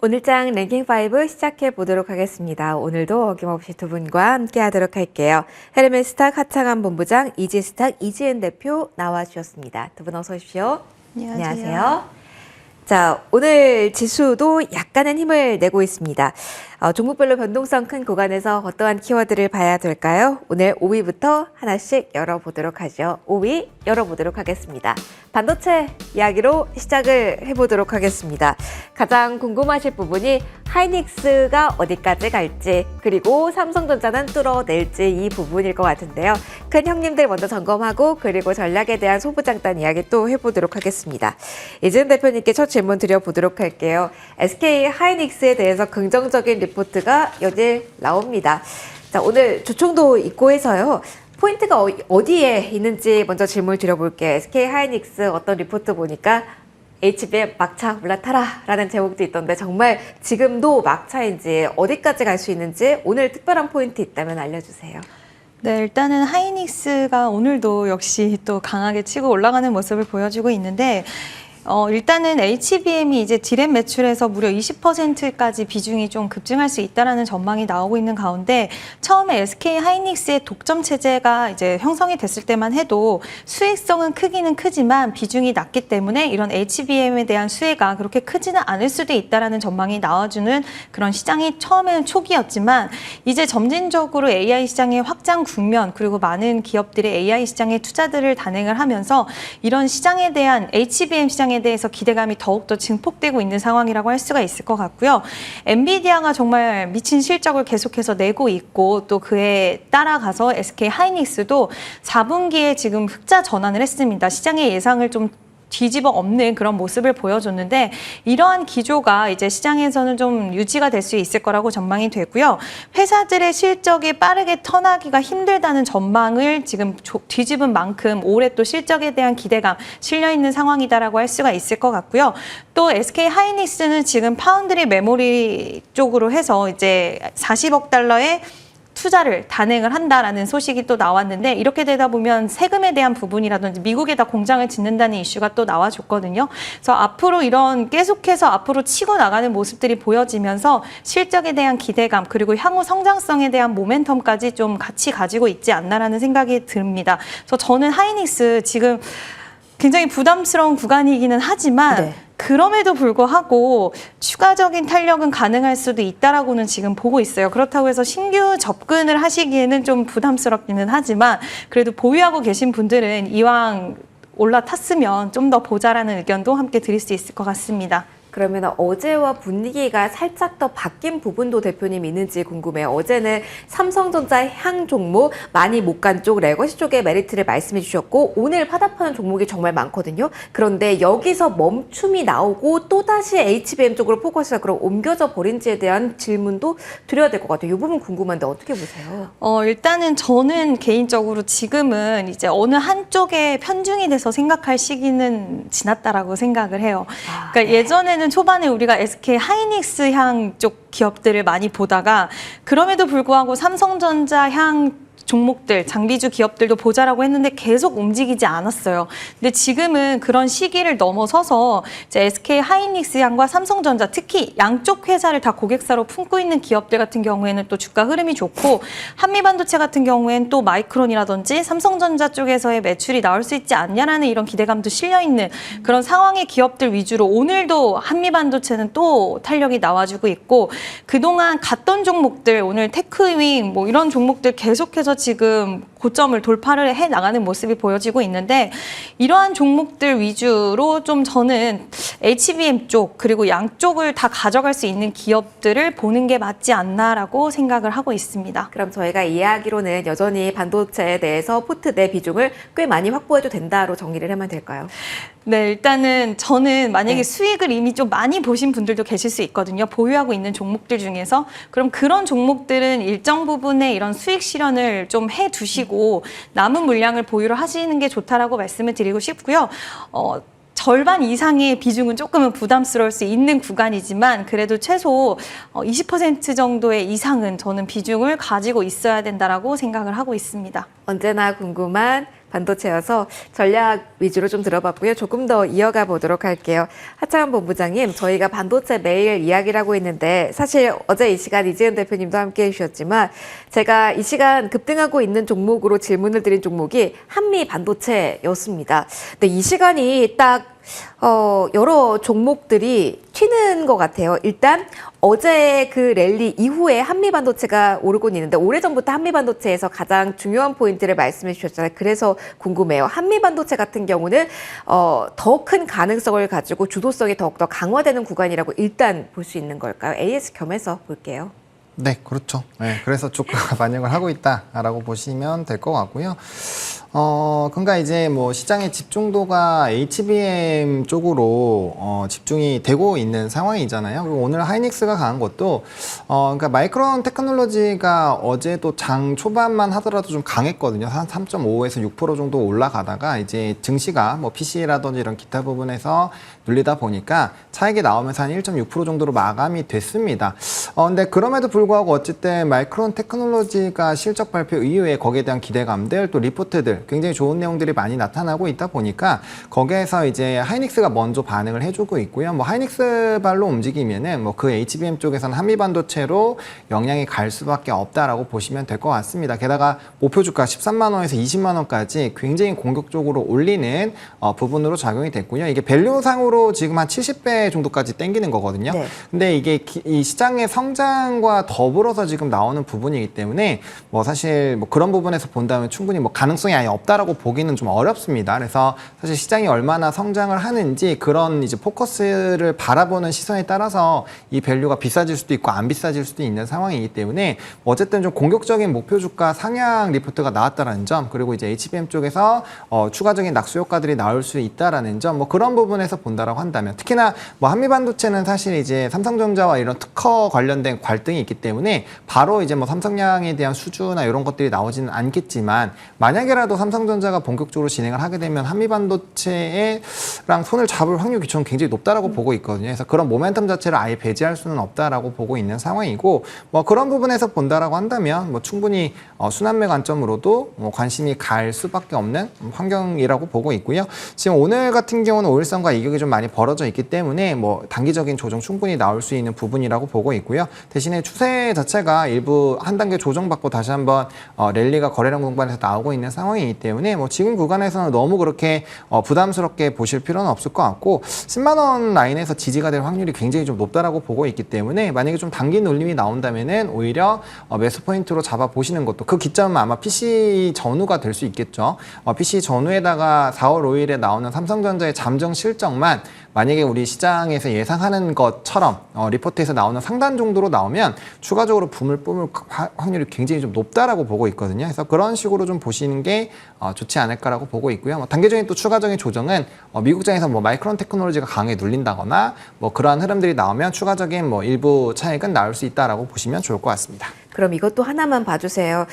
오늘장 랭킹5 시작해 보도록 하겠습니다. 오늘도 어김없이 두 분과 함께 하도록 할게요. 헤르메스탁 하창한 본부장, 이지스탁 이지은 대표 나와주셨습니다. 두 분 어서 오십시오. 안녕하세요. 자, 오늘 지수도 약간은 힘을 내고 있습니다. 종목별로 변동성 큰 구간에서 어떠한 키워드를 봐야 될까요? 오늘 5위부터 하나씩 열어보도록 하죠. 5위 열어보도록 하겠습니다. 반도체 이야기로 시작을 해보도록 하겠습니다. 가장 궁금하실 부분이 하이닉스가 어디까지 갈지, 그리고 삼성전자는 뚫어낼지 이 부분일 것 같은데요. 큰 형님들 먼저 점검하고 그리고 전략에 대한 소부장단 이야기 또 해보도록 하겠습니다. 이지은 대표님께 첫 질문 드려보도록 할게요. SK 하이닉스에 대해서 긍정적인 리포트가 여기 나옵니다. 자, 오늘 주총도 있고 해서요. 포인트가 어디에 있는지 먼저 질문을 드려볼게요. SK 하이닉스 어떤 리포트 보니까 HBM 막차 올라타라 라는 제목도 있던데 정말 지금도 막차인지 어디까지 갈 수 있는지 오늘 특별한 포인트 있다면 알려주세요. 네, 일단은 하이닉스가 오늘도 역시 또 강하게 치고 올라가는 모습을 보여주고 있는데 일단은 HBM이 이제 디램 매출에서 무려 20%까지 비중이 좀 급증할 수 있다라는 전망이 나오고 있는 가운데 처음에 SK 하이닉스의 독점 체제가 이제 형성이 됐을 때만 해도 수익성은 크기는 크지만 비중이 낮기 때문에 이런 HBM에 대한 수혜가 그렇게 크지는 않을 수도 있다라는 전망이 나와주는 그런 시장이 처음에는 초기였지만 이제 점진적으로 AI 시장의 확장 국면 그리고 많은 기업들이 AI 시장에 투자들을 단행을 하면서 이런 시장에 대한 HBM 시장에 대해서 기대감이 더욱더 증폭되고 있는 상황이라고 할 수가 있을 것 같고요. 엔비디아가 정말 미친 실적을 계속해서 내고 있고 또 그에 따라가서 SK 하이닉스도 4분기에 지금 흑자 전환을 했습니다. 시장의 예상을 좀 뒤집어 엎는 그런 모습을 보여줬는데 이러한 기조가 이제 시장에서는 좀 유지가 될 수 있을 거라고 전망이 되고요. 회사들의 실적이 빠르게 턴하기가 힘들다는 전망을 지금 뒤집은 만큼 올해 또 실적에 대한 기대감 실려 있는 상황이다라고 할 수가 있을 것 같고요. 또 SK 하이닉스는 지금 파운드리 메모리 쪽으로 해서 이제 40억 달러의 투자를 단행을 한다라는 소식이 또 나왔는데 이렇게 되다 보면 세금에 대한 부분이라든지 미국에다 공장을 짓는다는 이슈가 또 나와줬거든요. 그래서 앞으로 이런 계속해서 앞으로 치고 나가는 모습들이 보여지면서 실적에 대한 기대감 그리고 향후 성장성에 대한 모멘텀까지 좀 같이 가지고 있지 않나라는 생각이 듭니다. 그래서 저는 하이닉스 지금 굉장히 부담스러운 구간이기는 하지만 네. 그럼에도 불구하고 추가적인 탄력은 가능할 수도 있다라고는 지금 보고 있어요. 그렇다고 해서 신규 접근을 하시기에는 좀 부담스럽기는 하지만 그래도 보유하고 계신 분들은 이왕 올라탔으면 좀 더 보자라는 의견도 함께 드릴 수 있을 것 같습니다. 그러면 어제와 분위기가 살짝 더 바뀐 부분도 대표님 있는지 궁금해요. 어제는 삼성전자 향 종목 많이 못 간 쪽 레거시 쪽의 메리트를 말씀해 주셨고 오늘 파답하는 종목이 정말 많거든요. 그런데 여기서 멈춤이 나오고 또다시 HBM 쪽으로 포커스가 그럼 옮겨져 버린지에 대한 질문도 드려야 될 것 같아요. 이 부분 궁금한데 어떻게 보세요? 일단은 저는 개인적으로 지금은 이제 어느 한쪽에 편중이 돼서 생각할 시기는 지났다라고 생각을 해요. 그러니까 네. 예전에는 초반에 우리가 SK 하이닉스 향 쪽 기업들을 많이 보다가 그럼에도 불구하고 삼성전자 향 종목들, 장비주 기업들도 보자라고 했는데 계속 움직이지 않았어요. 근데 지금은 그런 시기를 넘어서서 이제 SK 하이닉스 향과 삼성전자 특히 양쪽 회사를 다 고객사로 품고 있는 기업들 같은 경우에는 또 주가 흐름이 좋고 한미반도체 같은 경우에는 또 마이크론이라든지 삼성전자 쪽에서의 매출이 나올 수 있지 않냐라는 이런 기대감도 실려 있는 그런 상황의 기업들 위주로 오늘도 한미반도체는 또 탄력이 나와주고 있고 그동안 갔던 종목들 오늘 테크윙 뭐 이런 종목들 계속해서 지금 고점을 돌파를 해 나가는 모습이 보여지고 있는데 이러한 종목들 위주로 좀 저는 HBM 쪽 그리고 양쪽을 다 가져갈 수 있는 기업들을 보는 게 맞지 않나라고 생각을 하고 있습니다. 그럼 저희가 이야기로는 여전히 반도체에 대해서 포트 내 비중을 꽤 많이 확보해도 된다로 정리를 하면 될까요? 네, 일단은 저는 만약에 네. 수익을 이미 좀 많이 보신 분들도 계실 수 있거든요. 보유하고 있는 종목들 중에서. 그럼 그런 종목들은 일정 부분의 이런 수익 실현을 좀 해두시고 남은 물량을 보유를 하시는 게 좋다라고 말씀을 드리고 싶고요. 절반 이상의 비중은 조금은 부담스러울 수 있는 구간이지만 그래도 최소 20% 정도의 이상은 저는 비중을 가지고 있어야 된다라고 생각을 하고 있습니다. 언제나 궁금한 반도체여서 전략 위주로 좀 들어봤고요. 조금 더 이어가 보도록 할게요. 하창한 본부장님, 저희가 반도체 매일 이야기를 하고 있는데 사실 어제 이 시간 이재은 대표님도 함께 해주셨지만 제가 이 시간 급등하고 있는 종목으로 질문을 드린 종목이 한미 반도체였습니다. 근데 이 시간이 딱 여러 종목들이 튀는 것 같아요. 일단 어제 그 랠리 이후에 한미반도체가 오르고 있는데 오래전부터 한미반도체에서 가장 중요한 포인트를 말씀해 주셨잖아요. 그래서 궁금해요. 한미반도체 같은 경우는 더 큰 가능성을 가지고 주도성이 더욱더 강화되는 구간이라고 일단 볼 수 있는 걸까요? AS 겸해서 볼게요. 네, 그렇죠. 네, 그래서 주가가 반영을 하고 있다라고 보시면 될 것 같고요. 그러니까 이제 뭐 시장의 집중도가 HBM 쪽으로 집중이 되고 있는 상황이잖아요. 그리고 오늘 하이닉스가 강한 것도 그러니까 마이크론 테크놀로지가 어제도 장 초반만 하더라도 좀 강했거든요. 한 3.5에서 6% 정도 올라가다가 이제 증시가 뭐 PC라든지 이런 기타 부분에서 눌리다 보니까 차익이 나오면서 한 1.6% 정도로 마감이 됐습니다. 근데 그럼에도 불구하고 어쨌든 마이크론 테크놀로지가 실적 발표 이후에 거기에 대한 기대감들 또 리포트들 굉장히 좋은 내용들이 많이 나타나고 있다 보니까 거기에서 이제 하이닉스가 먼저 반응을 해주고 있고요. 뭐 하이닉스 발로 움직이면은 뭐 그 HBM 쪽에서는 한미반도체로 영향이 갈 수밖에 없다라고 보시면 될 것 같습니다. 게다가 목표 주가 13만 원에서 20만 원까지 굉장히 공격적으로 올리는 부분으로 작용이 됐고요. 이게 밸류상으로 지금 한 70배 정도까지 땡기는 거거든요. 네. 근데 이게 이 시장의 성장과 더불어서 지금 나오는 부분이기 때문에 뭐 사실 뭐 그런 부분에서 본다면 충분히 뭐 가능성이 아예 없다라고 보기는 좀 어렵습니다. 그래서 사실 시장이 얼마나 성장을 하는지 그런 이제 포커스를 바라보는 시선에 따라서 이 밸류가 비싸질 수도 있고 안 비싸질 수도 있는 상황이기 때문에 어쨌든 좀 공격적인 목표 주가 상향 리포트가 나왔다라는 점 그리고 이제 HBM 쪽에서 추가적인 낙수 효과들이 나올 수 있다라는 점 뭐 그런 부분에서 본다라고 한다면 특히나 뭐 한미반도체는 사실 이제 삼성전자와 이런 특허 관련된 갈등이 있기 때문에 바로 이제 뭐 삼성양에 대한 수주나 이런 것들이 나오지는 않겠지만 만약에라도 삼성전자가 본격적으로 진행을 하게 되면 한미반도체랑 손을 잡을 확률이 저는 굉장히 높다라고 보고 있거든요. 그래서 그런 모멘텀 자체를 아예 배제할 수는 없다라고 보고 있는 상황이고 뭐 그런 부분에서 본다라고 한다면 뭐 충분히 순환매 관점으로도 뭐 관심이 갈 수밖에 없는 환경이라고 보고 있고요. 지금 오늘 같은 경우는 오일선과 이격이 좀 많이 벌어져 있기 때문에 뭐 단기적인 조정 충분히 나올 수 있는 부분이라고 보고 있고요. 대신에 추세 자체가 일부 한 단계 조정받고 다시 한번 랠리가 거래량 공반에서 나오고 있는 상황이기 때문에 뭐 지금 구간에서는 너무 그렇게 부담스럽게 보실 필요는 없을 것 같고 10만 원 라인에서 지지가 될 확률이 굉장히 좀 높다라고 보고 있기 때문에 만약에 좀 단기 눌림이 나온다면은 오히려 매수 포인트로 잡아 보시는 것도 그 기점은 아마 PC 전후가 될 수 있겠죠. PC 전후에다가 4월 5일에 나오는 삼성전자의 잠정 실적만 만약에 우리 시장에서 예상하는 것처럼 리포트에서 나오는 상단 정도로 나오면 추가적으로 붐을 뿜을 확률이 굉장히 좀 높다라고 보고 있거든요. 그래서 그런 식으로 좀 보시는 게 좋지 않을까라고 보고 있고요. 뭐 단계적인 또 추가적인 조정은 미국장에서 뭐 마이크론 테크놀로지가 강하게 눌린다거나 뭐 그러한 흐름들이 나오면 추가적인 뭐 일부 차익은 나올 수 있다라고 보시면 좋을 것 같습니다. 그럼 이것도 하나만 봐주세요.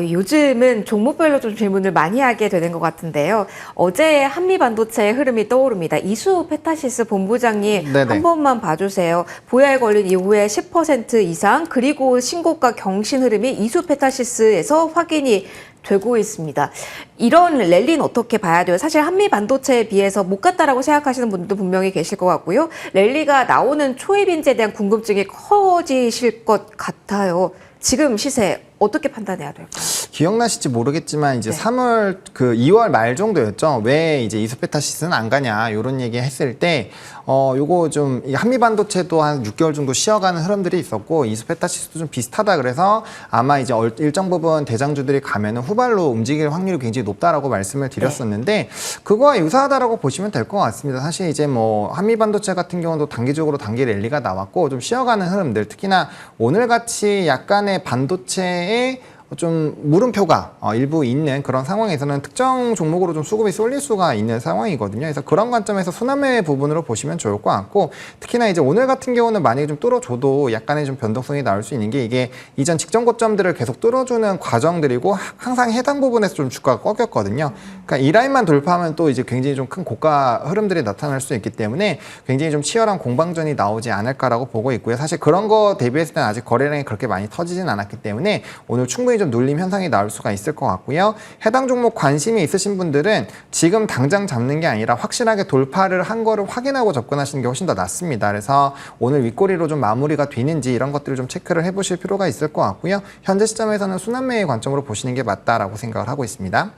요즘은 종목별로 좀 질문을 많이 하게 되는 것 같은데요. 어제 한미반도체의 흐름이 떠오릅니다. 이수 페타시스 본부장님 네네. 한 번만 봐주세요. 보야에 걸린 이후에 10% 이상 그리고 신고가 경신 흐름이 이수 페타시스에서 확인이 되고 있습니다. 이런 랠리는 어떻게 봐야 돼요? 사실 한미 반도체에 비해서 못 갔다라고 생각하시는 분들도 분명히 계실 것 같고요. 랠리가 나오는 초입 인재에 대한 궁금증이 커지실 것 같아요. 지금 시세 어떻게 판단해야 될까요? 기억나실지 모르겠지만 이제 네. 2월 말 정도였죠. 왜 이제 이소페타시스는 안 가냐 이런 얘기 했을 때 요거 좀 한미반도체도 한 6개월 정도 쉬어가는 흐름들이 있었고 이소페타시스도 좀 비슷하다 그래서 아마 이제 일정 부분 대장주들이 가면은 후발로 움직일 확률이 굉장히 높다라고 말씀을 드렸었는데 그거와 유사하다라고 보시면 될 것 같습니다. 사실 이제 뭐 한미반도체 같은 경우도 단기적으로 단기 랠리가 나왔고 좀 쉬어가는 흐름들 특히나 오늘 같이 약간의 반도체의 좀 물음표가 일부 있는 그런 상황에서는 특정 종목으로 좀 수급이 쏠릴 수가 있는 상황이거든요. 그래서 그런 관점에서 순환매 부분으로 보시면 좋을 것 같고 특히나 이제 오늘 같은 경우는 만약에 좀 뚫어줘도 약간의 좀 변동성이 나올 수 있는 게 이게 이전 직전 고점들을 계속 뚫어주는 과정들이고 항상 해당 부분에서 좀 주가가 꺾였거든요. 그러니까 이 라인만 돌파하면 또 이제 굉장히 좀 큰 고가 흐름들이 나타날 수 있기 때문에 굉장히 좀 치열한 공방전이 나오지 않을까라고 보고 있고요. 사실 그런 거 대비했을 때는 아직 거래량이 그렇게 많이 터지진 않았기 때문에 오늘 충분히 좀 눌림 현상이 나올 수가 있을 것 같고요. 해당 종목 관심이 있으신 분들은 지금 당장 잡는 게 아니라 확실하게 돌파를 한 거를 확인하고 접근하시는 게 훨씬 더 낫습니다. 그래서 오늘 윗꼬리로 좀 마무리가 되는지 이런 것들을 좀 체크를 해보실 필요가 있을 것 같고요. 현재 시점에서는 순환매의 관점으로 보시는 게 맞다라고 생각을 하고 있습니다.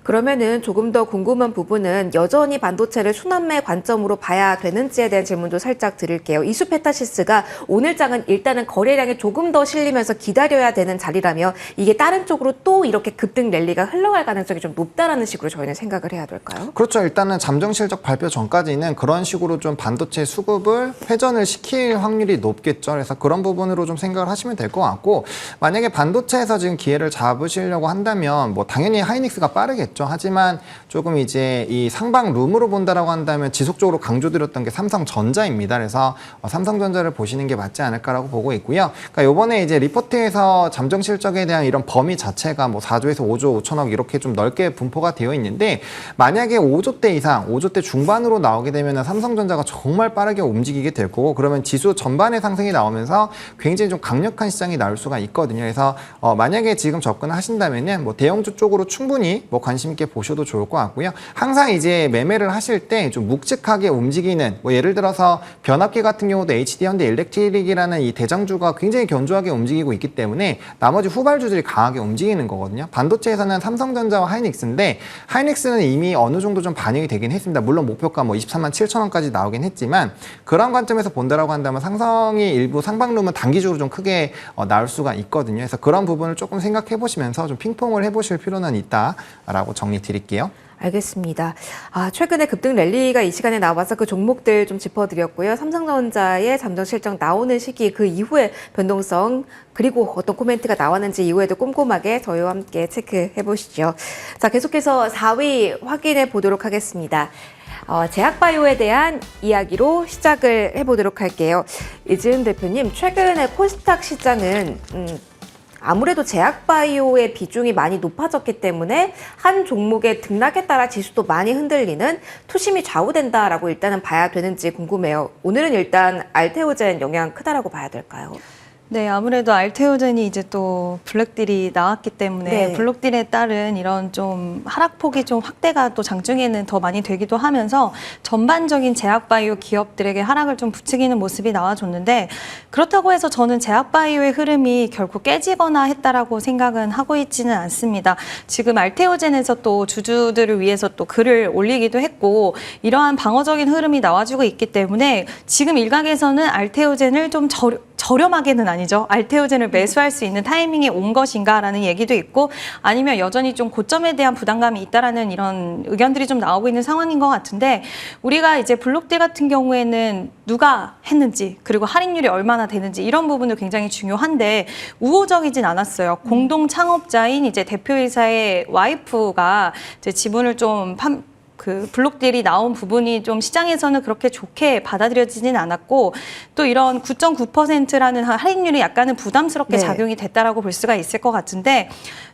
그러면은 조금 더 궁금한 부분은 여전히 반도체를 순환매 관점으로 봐야 되는지에 대한 질문도 살짝 드릴게요. 이수페타시스가 오늘 장은 일단은 거래량이 조금 더 실리면서 기다려야 되는 자리라며 이게 다른 쪽으로 또 이렇게 급등 랠리가 흘러갈 가능성이 좀 높다라는 식으로 저희는 생각을 해야 될까요? 그렇죠. 일단은 잠정 실적 발표 전까지는 그런 식으로 좀 반도체 수급을 회전을 시킬 확률이 높겠죠. 그래서 그런 부분으로 좀 생각을 하시면 될 것 같고, 만약에 반도체에서 지금 기회를 잡으시려고 한다면 뭐 당연히 하이닉스가 빠르겠죠. 하지만 조금 이제 이 상방 룸으로 본다라고 한다면 지속적으로 강조드렸던 게 삼성전자입니다. 그래서 삼성전자를 보시는 게 맞지 않을까라고 보고 있고요. 그러니까 이번에 이제 리포트에서 잠정 실적에 대한 이런 범위 자체가 뭐 4조에서 5조 5천억 이렇게 좀 넓게 분포가 되어 있는데, 만약에 5조대 이상, 5조대 중반으로 나오게 되면 삼성전자가 정말 빠르게 움직이게 될 거고, 그러면 지수 전반의 상승이 나오면서 굉장히 좀 강력한 시장이 나올 수가 있거든요. 그래서 만약에 지금 접근을 하신다면은 뭐 대형주 쪽으로 충분히 뭐 관심 있게 보셔도 좋을 것 같고요. 항상 이제 매매를 하실 때 좀 묵직하게 움직이는, 뭐 예를 들어서 변압기 같은 경우도 HD 현대 일렉트릭이라는 이 대장주가 굉장히 견조하게 움직이고 있기 때문에 나머지 후발주들이 강하게 움직이는 거거든요. 반도체에서는 삼성전자와 하이닉스인데, 하이닉스는 이미 어느 정도 좀 반영이 되긴 했습니다. 물론 목표가 뭐 23만 7천 원까지 나오긴 했지만, 그런 관점에서 본다라고 한다면 삼성이 일부 상방룸은 단기적으로 좀 크게 나올 수가 있거든요. 그래서 그런 부분을 조금 생각해 보시면서 좀 핑퐁을 해보실 필요는 있다라고 정리 드릴게요. 알겠습니다. 최근에 급등 랠리가 이 시간에 나와서 그 종목들 좀 짚어드렸고요. 삼성전자의 잠정 실적 나오는 시기, 그 이후의 변동성, 그리고 어떤 코멘트가 나왔는지 이후에도 꼼꼼하게 저희와 함께 체크해 보시죠. 자, 계속해서 4위 확인해 보도록 하겠습니다. 제약바이오에 대한 이야기로 시작을 해보도록 할게요. 이지은 대표님, 최근에 코스닥 시장은 아무래도 제약바이오의 비중이 많이 높아졌기 때문에 한 종목의 등락에 따라 지수도 많이 흔들리는, 투심이 좌우된다라고 일단은 봐야 되는지 궁금해요. 오늘은 일단 알테오젠 영향 크다라고 봐야 될까요? 네, 아무래도 알테오젠이 이제 또 블록딜이 나왔기 때문에 네. 블록딜에 따른 이런 좀 하락폭이 좀 확대가 또 장중에는 더 많이 되기도 하면서 전반적인 제약바이오 기업들에게 하락을 좀 부추기는 모습이 나와줬는데, 그렇다고 해서 저는 제약바이오의 흐름이 결코 깨지거나 했다라고 생각은 하고 있지는 않습니다. 지금 알테오젠에서 또 주주들을 위해서 또 글을 올리기도 했고, 이러한 방어적인 흐름이 나와주고 있기 때문에 지금 일각에서는 알테오젠을 좀 저렴하게는 아니죠. 알테오젠을 매수할 수 있는 타이밍이 온 것인가라는 얘기도 있고, 아니면 여전히 좀 고점에 대한 부담감이 있다라는 이런 의견들이 좀 나오고 있는 상황인 것 같은데, 우리가 이제 블록딜 같은 경우에는 누가 했는지, 그리고 할인율이 얼마나 되는지 이런 부분도 굉장히 중요한데 우호적이진 않았어요. 공동 창업자인 이제 대표이사의 와이프가 이제 지분을 좀 그 블록딜이 나온 부분이 좀 시장에서는 그렇게 좋게 받아들여지진 않았고, 또 이런 9.9%라는 할인율이 약간은 부담스럽게 네. 작용이 됐다라고 볼 수가 있을 것 같은데,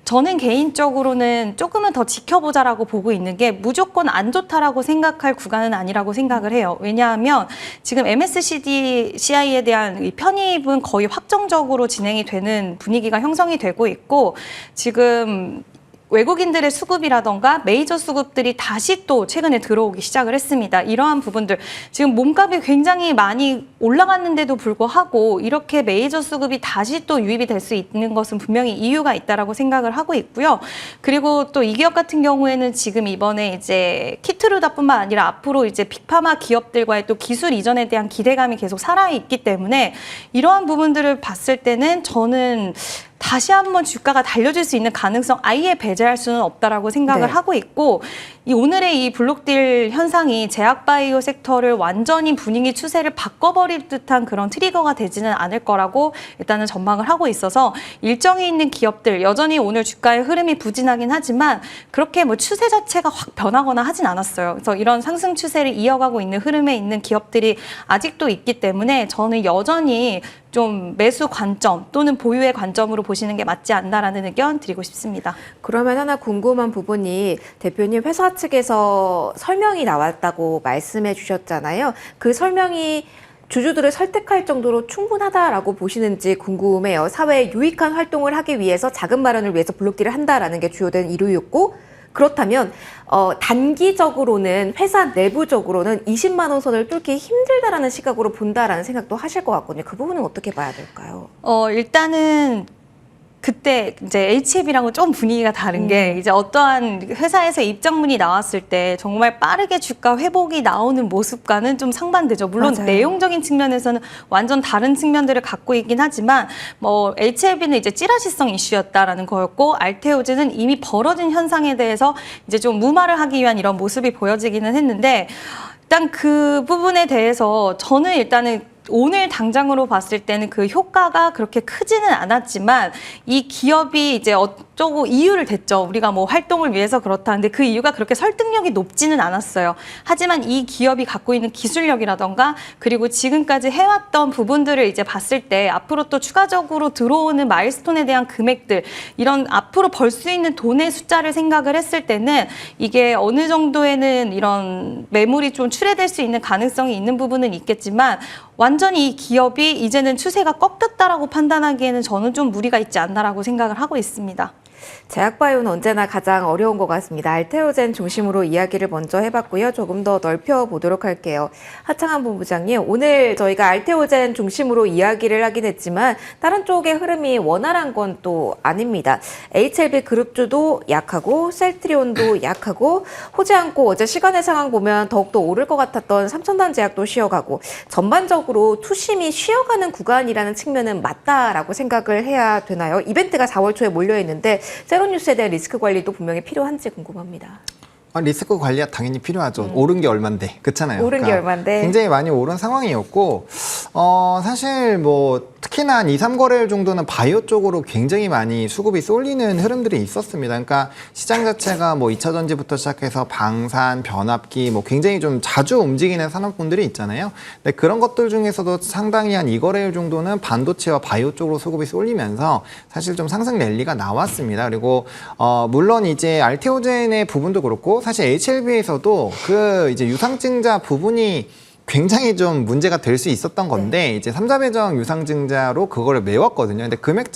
저는 개인적으로는 조금은 더 지켜보자라고 보고 있는 게 무조건 안 좋다라고 생각할 구간은 아니라고 생각을 해요. 왜냐하면 지금 MSCI에 대한 이 편입은 거의 확정적으로 진행이 되는 분위기가 형성이 되고 있고, 지금 외국인들의 수급이라던가 메이저 수급들이 다시 또 최근에 들어오기 시작을 했습니다. 이러한 부분들, 지금 몸값이 굉장히 많이 올라갔는데도 불구하고 이렇게 메이저 수급이 다시 또 유입이 될 수 있는 것은 분명히 이유가 있다라고 생각을 하고 있고요. 그리고 또 이 기업 같은 경우에는 지금 이번에 이제 키트루다뿐만 아니라 앞으로 이제 빅파마 기업들과의 또 기술 이전에 대한 기대감이 계속 살아있기 때문에, 이러한 부분들을 봤을 때는 저는 다시 한번 주가가 달려질 수 있는 가능성 아예 배제할 수는 없다라고 생각을 네. 하고 있고, 이 오늘의 이 블록딜 현상이 제약바이오 섹터를 완전히 분위기 추세를 바꿔버릴 듯한 그런 트리거가 되지는 않을 거라고 일단은 전망을 하고 있어서, 일정이 있는 기업들 여전히 오늘 주가의 흐름이 부진하긴 하지만 그렇게 뭐 추세 자체가 확 변하거나 하진 않았어요. 그래서 이런 상승 추세를 이어가고 있는 흐름에 있는 기업들이 아직도 있기 때문에 저는 여전히 좀 매수 관점 또는 보유의 관점으로 보시는 게 맞지 않나라는 의견 드리고 싶습니다. 그러면 하나 궁금한 부분이, 대표님 회사 측에서 설명이 나왔다고 말씀해 주셨잖아요. 그 설명이 주주들을 설득할 정도로 충분하다라고 보시는지 궁금해요. 사회에 유익한 활동을 하기 위해서 자금 마련을 위해서 블록딜을 한다라는 게 주요된 이유였고, 그렇다면 단기적으로는 회사 내부적으로는 20만 원 선을 뚫기 힘들다라는 시각으로 본다라는 생각도 하실 것 같거든요. 그 부분은 어떻게 봐야 될까요? 일단은 그때 이제 HLB랑은 좀 분위기가 다른 게 이제 어떠한 회사에서 입장문이 나왔을 때 정말 빠르게 주가 회복이 나오는 모습과는 좀 상반되죠. 물론 맞아요. 내용적인 측면에서는 완전 다른 측면들을 갖고 있긴 하지만 뭐 HLB는 이제 찌라시성 이슈였다라는 거였고 알테오즈는 이미 벌어진 현상에 대해서 이제 좀 무마를 하기 위한 이런 모습이 보여지기는 했는데 일단 그 부분에 대해서 저는 일단은 오늘 당장으로 봤을 때는 그 효과가 그렇게 크지는 않았지만 이 기업이 이제 어쩌고 이유를 댔죠. 우리가 뭐 활동을 위해서 그렇다는데 그 이유가 그렇게 설득력이 높지는 않았어요. 하지만 이 기업이 갖고 있는 기술력이라던가 그리고 지금까지 해왔던 부분들을 이제 봤을 때 앞으로 또 추가적으로 들어오는 마일스톤에 대한 금액들 이런 앞으로 벌 수 있는 돈의 숫자를 생각을 했을 때는 이게 어느 정도에는 이런 매물이 좀 출회될 수 있는 가능성이 있는 부분은 있겠지만 완전히 이 기업이 이제는 추세가 꺾였다라고 판단하기에는 저는 좀 무리가 있지 않나라고 생각을 하고 있습니다. 제약바이오는 언제나 가장 어려운 것 같습니다. 알테오젠 중심으로 이야기를 먼저 해봤고요. 조금 더 넓혀보도록 할게요. 하창한 본부장님, 오늘 저희가 알테오젠 중심으로 이야기를 하긴 했지만 다른 쪽의 흐름이 원활한 건 또 아닙니다. HLB 그룹주도 약하고 셀트리온도 약하고 호재 않고 어제 시간의 상황 보면 더욱더 오를 것 같았던 삼천단 제약도 쉬어가고 전반적으로 투심이 쉬어가는 구간이라는 측면은 맞다라고 생각을 해야 되나요? 이벤트가 4월 초에 몰려있는데 세로뉴스에 대한 리스크 관리도 분명히 필요한지 궁금합니다. 리스크 관리가 당연히 필요하죠. 오른 게 얼만데, 그렇잖아요. 오른 게 얼만데. 굉장히 많이 오른 상황이었고, 사실 뭐 특히나 한 2, 3거래일 정도는 바이오 쪽으로 굉장히 많이 수급이 쏠리는 흐름들이 있었습니다. 그러니까 시장 자체가 뭐 2차 전지부터 시작해서 방산, 변압기, 뭐 굉장히 좀 자주 움직이는 산업군들이 있잖아요. 근데 그런 것들 중에서도 상당히 한 2거래일 정도는 반도체와 바이오 쪽으로 수급이 쏠리면서 사실 좀 상승 랠리가 나왔습니다. 그리고 물론 이제 알테오젠의 부분도 그렇고 사실 HLB에서도 그 이제 유상증자 부분이 굉장히 좀 문제가 될 수 있었던 건데 이제 3자 배정 유상증자로 그거를 메웠거든요. 근데 금액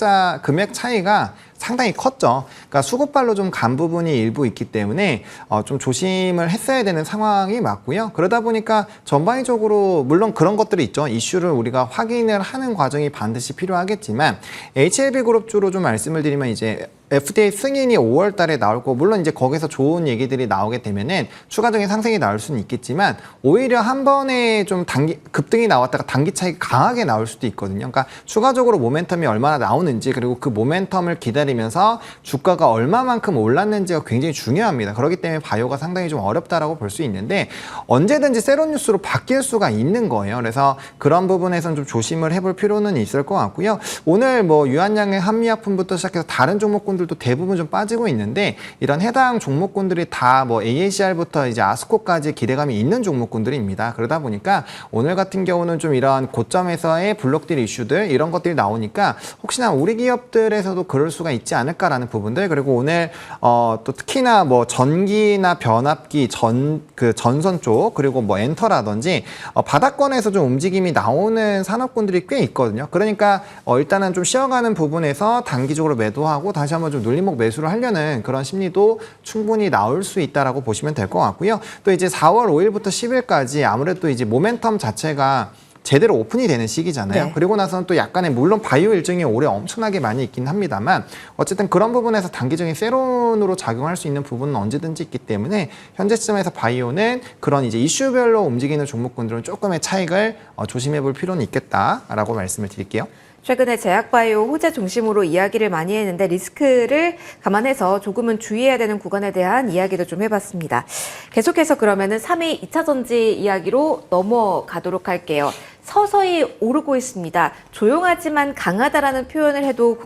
차이가 상당히 컸죠. 그러니까 수급발로 좀 간 부분이 일부 있기 때문에 좀 조심을 했어야 되는 상황이 맞고요. 그러다 보니까 전반적으로 물론 그런 것들이 있죠. 이슈를 우리가 확인을 하는 과정이 반드시 필요하겠지만 HLB 그룹주로 좀 말씀을 드리면 이제 FDA 승인이 5월 달에 나올 거고 물론 이제 거기서 좋은 얘기들이 나오게 되면은 추가적인 상승이 나올 수는 있겠지만 오히려 한 번에 좀 급등이 나왔다가 단기 차익이 강하게 나올 수도 있거든요. 그러니까 추가적으로 모멘텀이 얼마나 나오는지 그리고 그 모멘텀을 기다리면서 주가가 얼마만큼 올랐는지가 굉장히 중요합니다. 그렇기 때문에 바이오가 상당히 좀 어렵다라고 볼 수 있는데 언제든지 세로뉴스로 바뀔 수가 있는 거예요. 그래서 그런 부분에서는 좀 조심을 해볼 필요는 있을 것 같고요. 오늘 뭐 유한양의 한미약품부터 시작해서 다른 종목군들도 대부분 좀 빠지고 있는데 이런 해당 종목군들이 다 뭐 AACR부터 이제 아스코까지 기대감이 있는 종목군들입니다. 그러다 보니까 오늘 같은 경우는 좀 이런 고점에서의 블록딜 이슈들 이런 것들이 나오니까 혹시나 우리 기업들에서도 그럴 수가 있지 않을까라는 부분들 그리고 오늘 또 특히나 뭐 전기나 변압기 전선 쪽 그리고 뭐 엔터라든지 바닥권에서 좀 움직임이 나오는 산업군들이 꽤 있거든요. 그러니까 일단은 좀 쉬어가는 부분에서 단기적으로 매도하고 다시 한번 좀 눌림목 매수를 하려는 그런 심리도 충분히 나올 수 있다라고 보시면 될 것 같고요. 또 이제 4월 5일부터 10일까지 아무래도 이제 모멘텀 자체가 제대로 오픈이 되는 시기잖아요. 네. 그리고 나서는 또 약간의 물론 바이오 일정이 올해 엄청나게 많이 있긴 합니다만 어쨌든 그런 부분에서 단기적인 세론으로 작용할 수 있는 부분은 언제든지 있기 때문에 현재 시점에서 바이오는 그런 이제 이슈별로 움직이는 종목군들은 조금의 차익을 조심해 볼 필요는 있겠다라고 말씀을 드릴게요. 최근에 제약바이오 호재 중심으로 이야기를 많이 했는데 리스크를 감안해서 조금은 주의해야 되는 구간에 대한 이야기도 좀 해봤습니다. 계속해서 그러면은 3위 2차 전지 이야기로 넘어가도록 할게요. 서서히 오르고 있습니다. 조용하지만 강하다라는 표현을 해도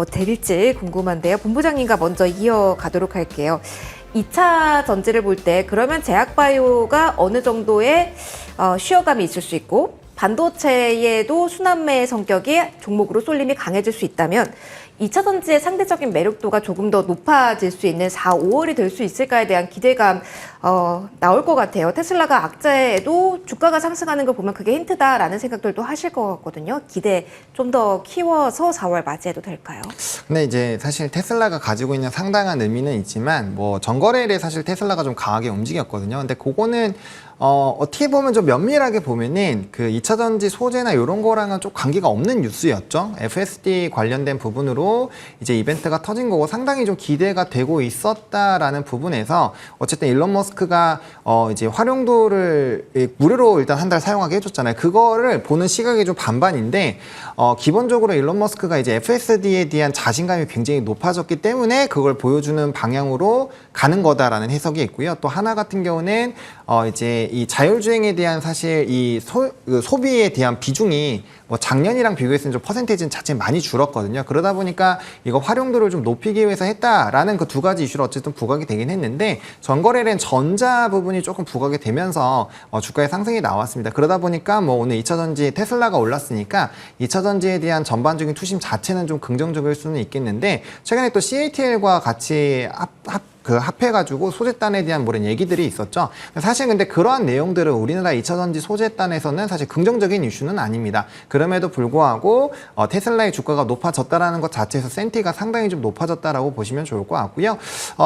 될지 궁금한데요. 본부장님과 먼저 이어가도록 할게요. 2차 전지를 볼 때 그러면 제약바이오가 어느 정도의 쉬어감이 있을 수 있고 반도체에도 순환매의 성격이 종목으로 쏠림이 강해질 수 있다면 2차 전지의 상대적인 매력도가 조금 더 높아질 수 있는 4, 5월이 될 수 있을까에 대한 기대감 나올 것 같아요. 테슬라가 악재에도 주가가 상승하는 걸 보면 그게 힌트다라는 생각들도 하실 것 같거든요. 기대 좀 더 키워서 4월 맞이해도 될까요? 근데 이제 사실 테슬라가 가지고 있는 상당한 의미는 있지만 뭐 전거래일에 사실 테슬라가 좀 강하게 움직였거든요. 근데 그거는 어떻게 보면 좀 면밀하게 보면은 그 2차 전지 소재나 이런 거랑은 좀 관계가 없는 뉴스였죠. FSD 관련된 부분으로 이제 이벤트가 터진 거고 상당히 좀 기대가 되고 있었다라는 부분에서 어쨌든 일론 머스크가 이제 활용도를 무료로 일단 한 달 사용하게 해줬잖아요. 그거를 보는 시각이 좀 반반인데 기본적으로 일론 머스크가 이제 FSD에 대한 자신감이 굉장히 높아졌기 때문에 그걸 보여주는 방향으로 가는 거다라는 해석이 있고요. 또 하나 같은 경우는 이제 이 자율주행에 대한 사실 이 소비에 대한 비중이 뭐 작년이랑 비교했을 때 좀 퍼센테이지는 자체는 많이 줄었거든요. 그러다 보니까 이거 활용도를 좀 높이기 위해서 했다라는 그 두 가지 이슈로 어쨌든 부각이 되긴 했는데 전거래일엔 전자 부분이 조금 부각이 되면서 주가의 상승이 나왔습니다. 그러다 보니까 뭐 오늘 2차 전지 테슬라가 올랐으니까 2차 전지에 대한 전반적인 투심 자체는 좀 긍정적일 수는 있겠는데 최근에 또 CATL과 같이 합해가지고 소재단에 대한 그런 얘기들이 있었죠. 사실 근데 그러한 내용들은 우리나라 2차 전지 소재단에서는 사실 긍정적인 이슈는 아닙니다. 그럼에도 불구하고 테슬라의 주가가 높아졌다라는 것 자체에서 센티가 상당히 좀 높아졌다라고 보시면 좋을 것 같고요.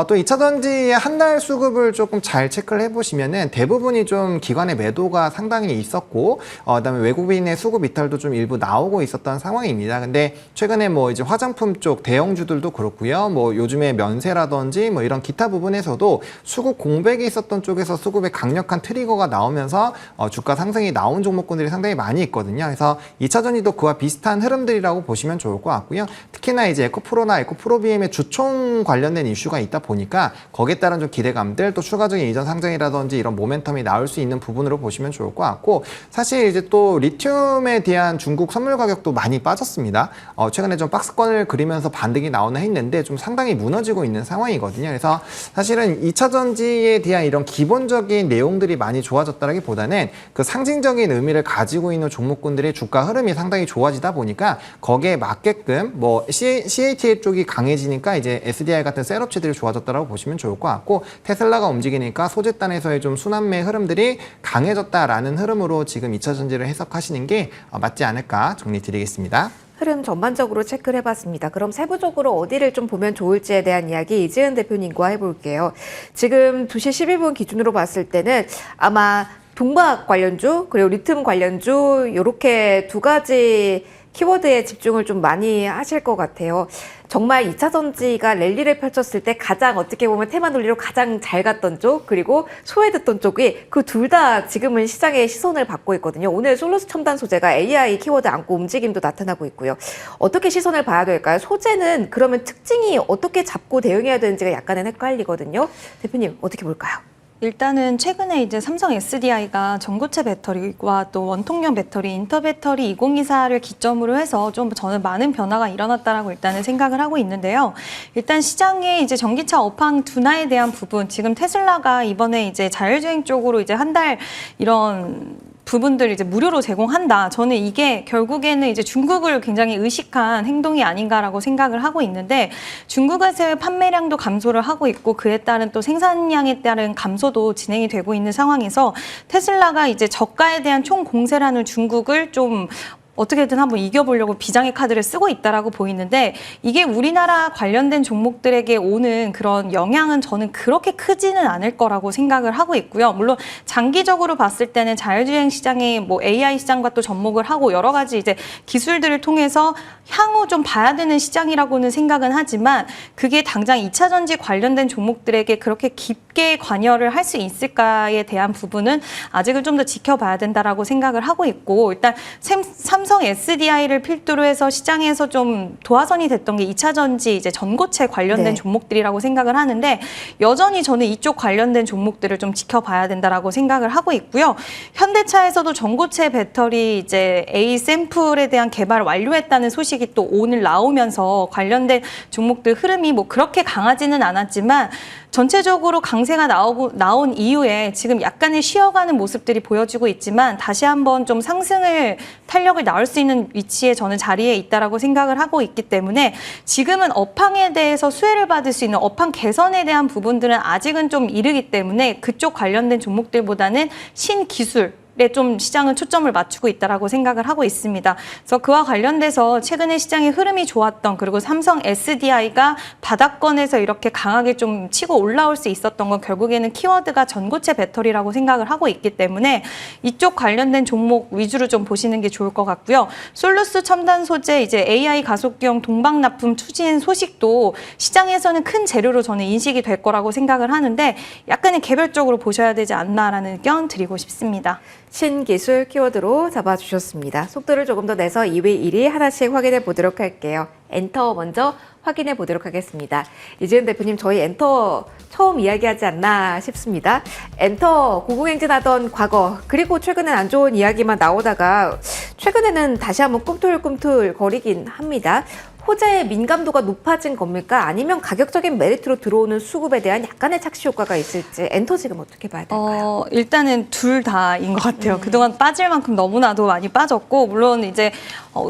또 2차 전지의 한 달 수급을 조금 잘 체크를 해보시면은 대부분이 좀 기관의 매도가 상당히 있었고, 그다음에 외국인의 수급 이탈도 좀 일부 나오고 있었던 상황입니다. 근데 최근에 뭐 이제 화장품 쪽 대형주들도 그렇고요. 뭐 요즘에 면세라든지 뭐 이런 기타 부분에서도 수급 공백이 있었던 쪽에서 수급의 강력한 트리거가 나오면서 주가 상승이 나온 종목군들이 상당히 많이 있거든요. 그래서 2차 전지도 그와 비슷한 흐름들이라고 보시면 좋을 것 같고요. 특히나 이제 에코프로나 에코프로비엠의 주총 관련된 이슈가 있다 보니까 거기에 따른 좀 기대감들 또 추가적인 이전 상장이라든지 이런 모멘텀이 나올 수 있는 부분으로 보시면 좋을 것 같고 사실 이제 또 리튬에 대한 중국 선물 가격도 많이 빠졌습니다. 최근에 좀 박스권을 그리면서 반등이 나오나 했는데 좀 상당히 무너지고 있는 상황이거든요. 그래서 사실은 2차 전지에 대한 이런 기본적인 내용들이 많이 좋아졌다기보다는 그 상징적인 의미를 가지고 있는 종목군들의 주가 흐름이 상당히 좋아지다 보니까 거기에 맞게끔 뭐 CATL 쪽이 강해지니까 이제 SDI 같은 셋업체들이 좋아졌다고 보시면 좋을 것 같고 테슬라가 움직이니까 소재단에서의 좀 순환매 흐름들이 강해졌다라는 흐름으로 지금 2차 전지를 해석하시는 게 맞지 않을까 정리 드리겠습니다. 흐름 전반적으로 체크를 해봤습니다. 그럼 세부적으로 어디를 좀 보면 좋을지에 대한 이야기 이지은 대표님과 해볼게요. 지금 2시 11분 기준으로 봤을 때는 아마 동박 관련주 그리고 리튬 관련주 이렇게 두 가지 키워드에 집중을 좀 많이 하실 것 같아요. 정말 2차 전지가 랠리를 펼쳤을 때 가장 어떻게 보면 테마 논리로 가장 잘 갔던 쪽 그리고 소외됐던 쪽이 그 둘 다 지금은 시장의 시선을 받고 있거든요. 오늘 솔루스 첨단 소재가 AI 키워드 안고 움직임도 나타나고 있고요. 어떻게 시선을 봐야 될까요? 소재는 그러면 특징이 어떻게 잡고 대응해야 되는지가 약간은 헷갈리거든요. 대표님 어떻게 볼까요? 일단은 최근에 이제 삼성 SDI가 전고체 배터리와 또 원통형 배터리, 인터배터리 2024를 기점으로 해서 좀 저는 많은 변화가 일어났다라고 일단은 생각을 하고 있는데요. 일단 시장에 이제 전기차 업황 둔화에 대한 부분, 지금 테슬라가 이번에 이제 자율주행 쪽으로 이제 한 달 이런 부분들 이제 무료로 제공한다. 저는 이게 결국에는 이제 중국을 굉장히 의식한 행동이 아닌가라고 생각을 하고 있는데 중국에서의 판매량도 감소를 하고 있고 그에 따른 또 생산량에 따른 감소도 진행이 되고 있는 상황에서 테슬라가 이제 저가에 대한 총 공세라는 중국을 좀 어떻게든 한번 이겨보려고 비장의 카드를 쓰고 있다라고 보이는데 이게 우리나라 관련된 종목들에게 오는 그런 영향은 저는 그렇게 크지는 않을 거라고 생각을 하고 있고요. 물론 장기적으로 봤을 때는 자율주행 시장이 뭐 AI 시장과 또 접목을 하고 여러 가지 이제 기술들을 통해서 향후 좀 봐야 되는 시장이라고는 생각은 하지만 그게 당장 2차 전지 관련된 종목들에게 그렇게 깊게 관여를 할 수 있을까에 대한 부분은 아직은 좀 더 지켜봐야 된다라고 생각을 하고 있고 일단 삼성 SDI를 필두로 해서 시장에서 좀 도화선이 됐던 게 2차 전지 이제 전고체 관련된 종목들이라고 생각을 하는데 여전히 저는 이쪽 관련된 종목들을 좀 지켜봐야 된다라고 생각을 하고 있고요. 현대차에서도 전고체 배터리 이제 A 샘플에 대한 개발을 완료했다는 소식이 또 오늘 나오면서 관련된 종목들 흐름이 뭐 그렇게 강하지는 않았지만 전체적으로 강세가 나온 이후에 지금 약간의 쉬어가는 모습들이 보여지고 있지만 다시 한번 좀 상승을 탄력을 낳을 수 있는 위치에 저는 자리에 있다라고 생각을 하고 있기 때문에 지금은 업황에 대해서 수혜를 받을 수 있는 업황 개선에 대한 부분들은 아직은 좀 이르기 때문에 그쪽 관련된 종목들보다는 신기술 좀 시장은 초점을 맞추고 있다라고 생각을 하고 있습니다. 그래서 그와 관련돼서 최근에 시장의 흐름이 좋았던 그리고 삼성 SDI가 바닥권에서 이렇게 강하게 좀 치고 올라올 수 있었던 건 결국에는 키워드가 전고체 배터리라고 생각을 하고 있기 때문에 이쪽 관련된 종목 위주로 좀 보시는 게 좋을 것 같고요. 솔루스 첨단 소재 이제 AI 가속기용 동방 납품 추진 소식도 시장에서는 큰 재료로 저는 인식이 될 거라고 생각을 하는데 약간은 개별적으로 보셔야 되지 않나라는 의견 드리고 싶습니다. 신기술 키워드로 잡아주셨습니다. 속도를 조금 더 내서 2위, 1위 하나씩 확인해 보도록 할게요. 엔터 먼저 확인해 보도록 하겠습니다. 이재은 대표님, 저희 엔터 처음 이야기하지 않나 싶습니다. 엔터 고공행진하던 과거, 그리고 최근엔 안 좋은 이야기만 나오다가 최근에는 다시 한번 꿈틀꿈틀 거리긴 합니다. 호재의 민감도가 높아진 겁니까? 아니면 가격적인 메리트로 들어오는 수급에 대한 약간의 착시 효과가 있을지 엔터 지금 어떻게 봐야 될까요? 일단은 둘 다인 것 같아요. 그동안 빠질 만큼 너무나도 많이 빠졌고 물론 이제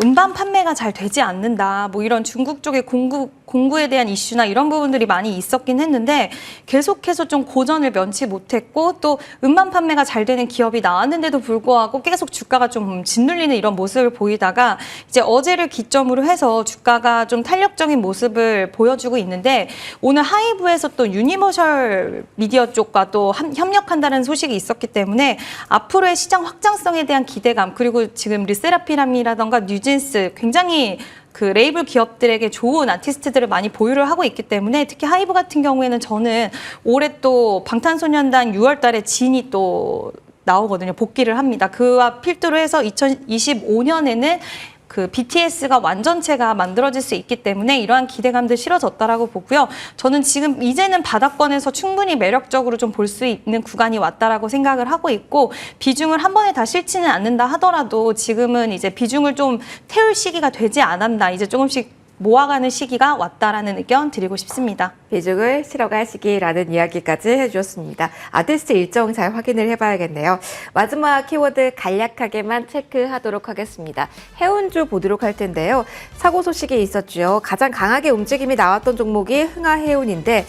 음반 판매가 잘 되지 않는다. 뭐 이런 중국 쪽의 공구에 대한 이슈나 이런 부분들이 많이 있었긴 했는데 계속해서 좀 고전을 면치 못했고 또 음반 판매가 잘 되는 기업이 나왔는데도 불구하고 계속 주가가 좀 짓눌리는 이런 모습을 보이다가 이제 어제를 기점으로 해서 주가가 좀 탄력적인 모습을 보여주고 있는데 오늘 하이브에서 또 유니버셜 미디어 쪽과 또 협력한다는 소식이 있었기 때문에 앞으로의 시장 확장성에 대한 기대감 그리고 지금 르세라핌이라던가 뉴진스 굉장히 그 레이블 기업들에게 좋은 아티스트들을 많이 보유를 하고 있기 때문에 특히 하이브 같은 경우에는 저는 올해 또 방탄소년단 6월 달에 진이 또 나오거든요. 복귀를 합니다. 그와 필두로 해서 2025년에는 그 BTS가 완전체가 만들어질 수 있기 때문에 이러한 기대감들 실어졌다라고 보고요. 저는 지금 이제는 바닥권에서 충분히 매력적으로 좀 볼 수 있는 구간이 왔다라고 생각을 하고 있고 비중을 한 번에 다 실지는 않는다 하더라도 지금은 이제 비중을 좀 태울 시기가 되지 않았나 이제 조금씩 모아가는 시기가 왔다라는 의견 드리고 싶습니다. 비중을 실어갈 시기라는 이야기까지 해주셨습니다. 아티스트 일정 잘 확인을 해봐야겠네요. 마지막 키워드 간략하게만 체크하도록 하겠습니다. 해운주 보도록 할 텐데요. 사고 소식이 있었죠. 가장 강하게 움직임이 나왔던 종목이 흥하해운인데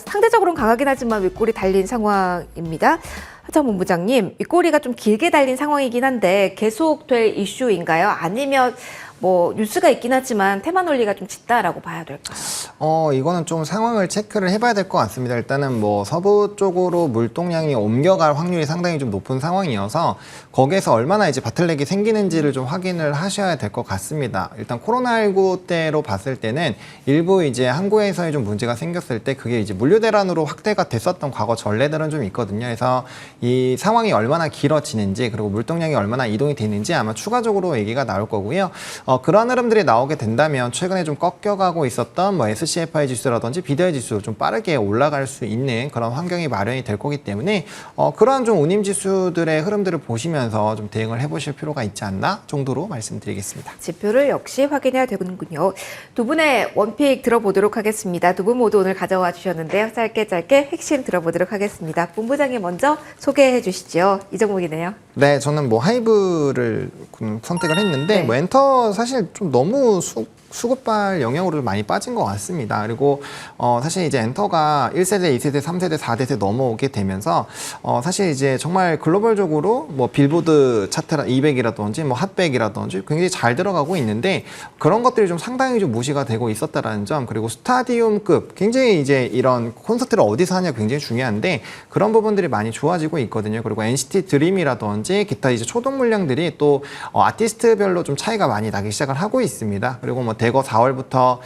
상대적으로는 강하긴 하지만 윗골이 달린 상황입니다. 하창 본부장님, 윗꼬리가 좀 길게 달린 상황이긴 한데 계속될 이슈인가요? 아니면 뭐 뉴스가 있긴 하지만 테마 논리가 좀 짙다라고 봐야 될까요? 이거는 좀 상황을 체크를 해봐야 될 것 같습니다. 일단은 뭐 서부 쪽으로 물동량이 옮겨갈 확률이 상당히 좀 높은 상황이어서 거기에서 얼마나 이제 바틀렉이 생기는지를 좀 확인을 하셔야 될 것 같습니다. 일단 코로나19 때로 봤을 때는 일부 이제 항구에서의 좀 문제가 생겼을 때 그게 이제 물류 대란으로 확대가 됐었던 과거 전례들은 좀 있거든요. 그래서 이 상황이 얼마나 길어지는지 그리고 물동량이 얼마나 이동이 되는지 아마 추가적으로 얘기가 나올 거고요. 그런 흐름들이 나오게 된다면 최근에 좀 꺾여가고 있었던 뭐 SCFI 지수라든지 BDI 지수 좀 빠르게 올라갈 수 있는 그런 환경이 마련이 될 거기 때문에 그러한 좀 운임 지수들의 흐름들을 보시면서 좀 대응을 해보실 필요가 있지 않나 정도로 말씀드리겠습니다. 지표를 역시 확인해야 되는군요. 두 분의 원픽 들어보도록 하겠습니다. 두 분 모두 오늘 가져와 주셨는데요. 짧게 핵심 들어보도록 하겠습니다. 본부장님 먼저 소개해 주시죠. 이 종목이네요. 네, 저는 뭐 하이브를 선택을 했는데 네. 뭐 엔터 사실 좀 너무 수급발 영향으로 많이 빠진 것 같습니다. 그리고 사실 이제 엔터가 1세대, 2세대, 3세대, 4세대 넘어오게 되면서 사실 이제 정말 글로벌적으로 뭐 빌보드 차트 200이라든지 뭐 핫백이라든지 굉장히 잘 들어가고 있는데 그런 것들이 좀 상당히 좀 무시가 되고 있었다라는 점 그리고 스타디움급 굉장히 이제 이런 콘서트를 어디서 하냐 굉장히 중요한데 그런 부분들이 많이 좋아지고 있거든요. 그리고 NCT 드림이라든지 기타 이제 초동 물량들이 또 아티스트별로 좀 차이가 많이 나기 시작을 하고 있습니다. 그리고 뭐 대거 4월부터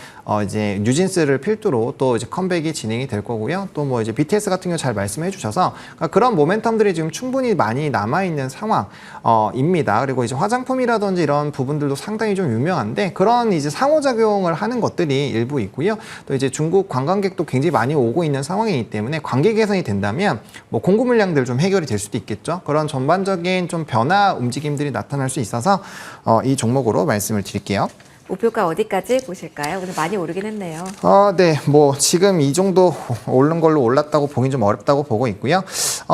이제 뉴진스를 필두로 또 이제 컴백이 진행이 될 거고요. 또 뭐 이제 BTS 같은 경우 잘 말씀해 주셔서 그런 모멘텀들이 지금 충분히 많이 남아 있는 상황입니다. 그리고 이제 화장품이라든지 이런 부분들도 상당히 좀 유명한데 그런 이제 상호작용을 하는 것들이 일부 있고요. 또 이제 중국 관광객도 굉장히 많이 오고 있는 상황이기 때문에 관계 개선이 된다면 뭐 공급 물량들 좀 해결이 될 수도 있겠죠. 그런 전반적인 좀 변화 움직임들이 나타날 수 있어서 이 종목으로 말씀을 드릴게요. 목표가 어디까지 보실까요? 오늘 많이 오르긴 했네요. 네. 뭐 지금 이 정도 오른 걸로 올랐다고 보긴 좀 어렵다고 보고 있고요.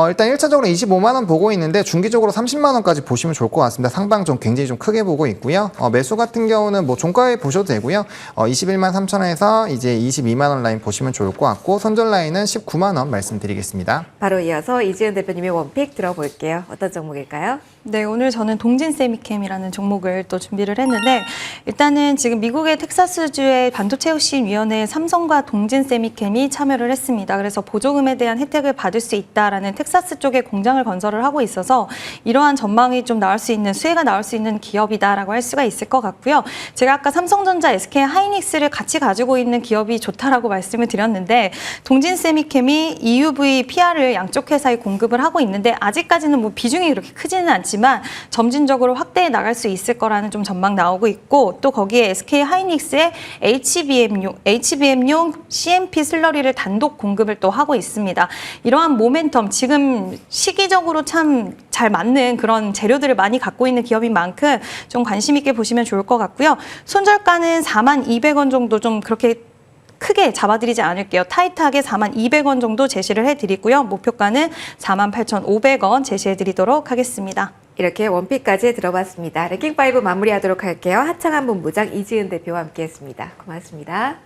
일단 1차적으로 25만 원 보고 있는데 중기적으로 30만 원까지 보시면 좋을 것 같습니다. 상방 좀 굉장히 좀 크게 보고 있고요. 매수 같은 경우는 뭐 종가에 보셔도 되고요. 21만 3천 원에서 이제 22만 원 라인 보시면 좋을 것 같고 손절 라인은 19만 원 말씀드리겠습니다. 바로 이어서 이지은 대표님의 원픽 들어볼게요. 어떤 종목일까요? 네, 오늘 저는 동진 세미캠이라는 종목을 또 준비를 했는데 일단은 지금 미국의 텍사스주의 반도체 혁신 위원회에 삼성과 동진 세미캠이 참여를 했습니다. 그래서 보조금에 대한 혜택을 받을 수 있다라는 텍사스 쪽에 공장을 건설을 하고 있어서 이러한 전망이 좀 나올 수 있는 수혜가 나올 수 있는 기업이다라고 할 수가 있을 것 같고요. 제가 아까 삼성전자, SK 하이닉스를 같이 가지고 있는 기업이 좋다라고 말씀을 드렸는데 동진 세미캠이 EUV PR을 양쪽 회사에 공급을 하고 있는데 아직까지는 뭐 비중이 그렇게 크지는 않지만 점진적으로 확대해 나갈 수 있을 거라는 좀 전망 나오고 있고 또 거기에 SK 하이닉스의 HBM용 CMP 슬러리를 단독 공급을 또 하고 있습니다. 이러한 모멘텀 지금 시기적으로 참 잘 맞는 그런 재료들을 많이 갖고 있는 기업인 만큼 좀 관심 있게 보시면 좋을 것 같고요. 손절가는 42,200원 정도 좀 그렇게 크게 잡아드리지 않을게요. 타이트하게 42,200원 정도 제시를 해드리고요. 목표가는 48,500원 제시해드리도록 하겠습니다. 이렇게 원픽까지 들어봤습니다. 랭킹5 마무리하도록 할게요. 하창한 본부장 이지은 대표와 함께했습니다. 고맙습니다.